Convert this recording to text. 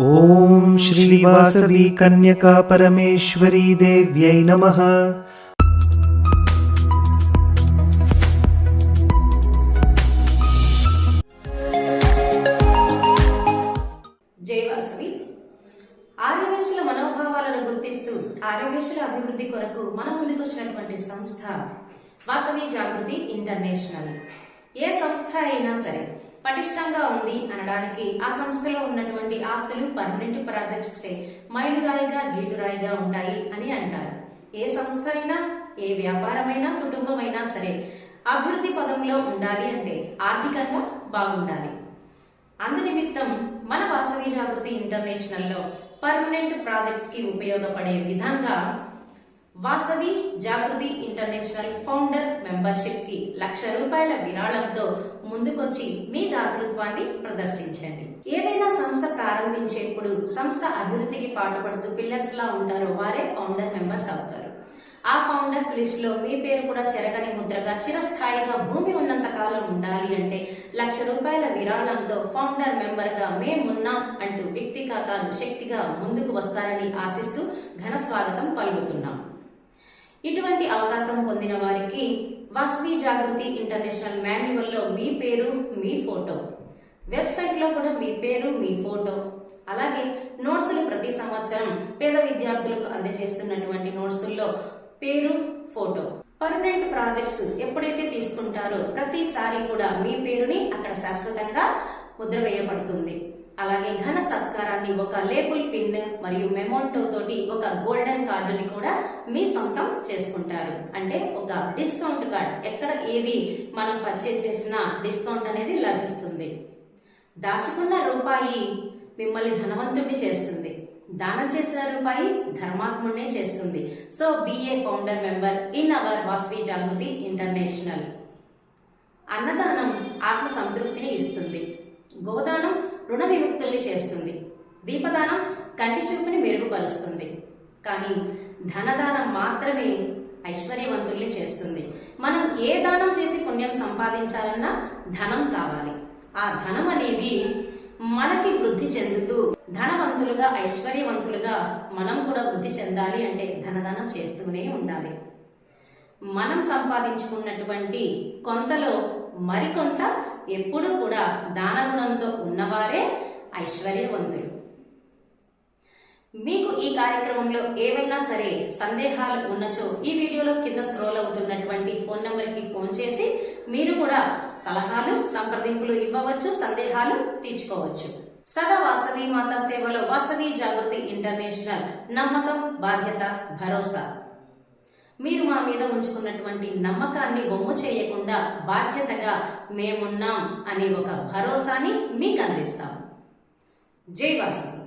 ఓం శ్రీ వాసవి కన్యకా పరమేశ్వరీ దేవ్యై నమః. జై వాసవి. ఆర్యవేశుల మనోభావాలను గుర్తిస్తూ ఆర్యవేశుల అభివృద్ధి కొరకు మన ముందుకు వచ్చినటువంటి సంస్థ వాసవి జాగృతి ఇంటర్నేషనల్. ఏ సంస్థ అయినా సరే పటిష్టంగా ఉంది అనడానికి ఆ సంస్థలో ఉన్నటువంటి ఆస్తులు పర్మనెంట్ ప్రాజెక్ట్సే మైలురాయిగా గీటురాయిగా ఉంటాయి అని అంటారు. ఏ సంస్థ అయినా, ఏ వ్యాపారమైనా, కుటుంబమైనా సరే అభివృద్ధి పదంలో ఉండాలి అంటే ఆర్థికంగా బాగుండాలి. అందునిమిత్తం మన వాసవి జాగృతి ఇంటర్నేషనల్లో పర్మనెంట్ ప్రాజెక్ట్స్ కి ఉపయోగపడే విధంగా Vasavi Jagruti international founder membership కి ₹1,00,000 విరాళంతో ముందుకొచ్చి మీ దాతృత్వాన్ని ప్రదర్శించండి. ఏదైనా సంస్థ ప్రారంభించేప్పుడు సంస్థ అభివృద్ధికి పాటుపడుతూ పిల్లర్స్ లా ఉంటారో వారే ఫౌండర్ మెంబర్స్ అవుతారు. ఆ ఫౌండర్స్ లిస్ట్ లో మీ పేరు కూడా చెరగని ముద్రగా చిరస్థాయిగా భూమి ఉన్నంత కాలం ఉండాలి అంటే ₹1,00,000 విరాళంతో ఫౌండర్ మెంబర్ గా మేమున్నాం అంటూ వ్యక్తిగా కాదు శక్తిగా ముందుకు వస్తారని ఆశిస్తూ ఘన స్వాగతం పలుకుతున్నాం. ఇటువంటి అవకాశం పొందిన వారికి వాసవి జాగృతి ఇంటర్నేషనల్ మాన్యువల్లో మీ పేరు, మీ ఫోటో, వెబ్సైట్ లో కూడా మీ పేరు, మీ ఫోటో, అలాగే నోట్సులు ప్రతి సంవత్సరం పేద విద్యార్థులకు అందజేస్తున్నటువంటి నోట్సుల్లో పేరు, ఫోటో. పర్మనెంట్ ప్రాజెక్ట్స్ ఎప్పుడైతే తీసుకుంటారో ప్రతిసారి కూడా మీ పేరుని అక్కడ శాశ్వతంగా ముద్ర వేయబడుతుంది. అలాగే ఘన సత్కారాన్ని ఒక లేబుల్ పిన్ మరియు మెమోంటో తోటి ఒక గోల్డెన్ కార్డుని కూడా మీ సొంతం చేసుకుంటారు. అంటే ఒక డిస్కౌంట్ కార్డ్, ఎక్కడ ఏది మనం పర్చేస్ చేసినా డిస్కౌంట్ అనేది లభిస్తుంది. దాచుకున్న రూపాయి మిమ్మల్ని ధనవంతుడిని చేస్తుంది, దానం చేసిన రూపాయి ధర్మాత్ముడినే చేస్తుంది. So BA founder member in our Vasavi Jagruti international. అన్నదానం ఆత్మ సంతృప్తిని ఇస్తుంది, గోదానం రుణ విముక్తుల్ని చేస్తుంది, దీపదానం కంటి చూపుని మెరుగుపరుస్తుంది. కానీ ధనదానం మాత్రమే ఐశ్వర్యవంతుల్ని చేస్తుంది. మనం ఏ దానం చేసి పుణ్యం సంపాదించాలన్నా ధనం కావాలి. ఆ ధనం అనేది మనకి వృద్ధి చెందుతూ ధనవంతులుగా, ఐశ్వర్యవంతులుగా మనం కూడా వృద్ధి చెందాలి అంటే ధనదానం చేస్తూనే ఉండాలి. మనం సంపాదించుకున్నటువంటి కొంతలో మరికొంత ఎప్పుడూ కూడా దానగుణంతో ఉన్నవారే ఐశ్వర్యవంతులు. మీకు ఈ కార్యక్రమంలో ఏవైనా సరే సందేహాలు ఉన్నచో ఈ వీడియోలో కింద స్క్రోల్ అవుతున్నటువంటి ఫోన్ నంబర్కి ఫోన్ చేసి మీరు కూడా సలహాలు, సంప్రదింపులు ఇవ్వవచ్చు, సందేహాలు తీర్చుకోవచ్చు. సదా వాసవి మాతా సేవలో వాసవి జాగృతి ఇంటర్నేషనల్. నమ్మకం, బాధ్యత, భరోసా. మీరు మా మీద ఉంచుకున్నటువంటి నమ్మకాన్ని బొమ్ము చేయకుండా బాధ్యతగా మేమున్నాం అనే ఒక భరోసాని మీకు అందిస్తాం. జై వాసవి.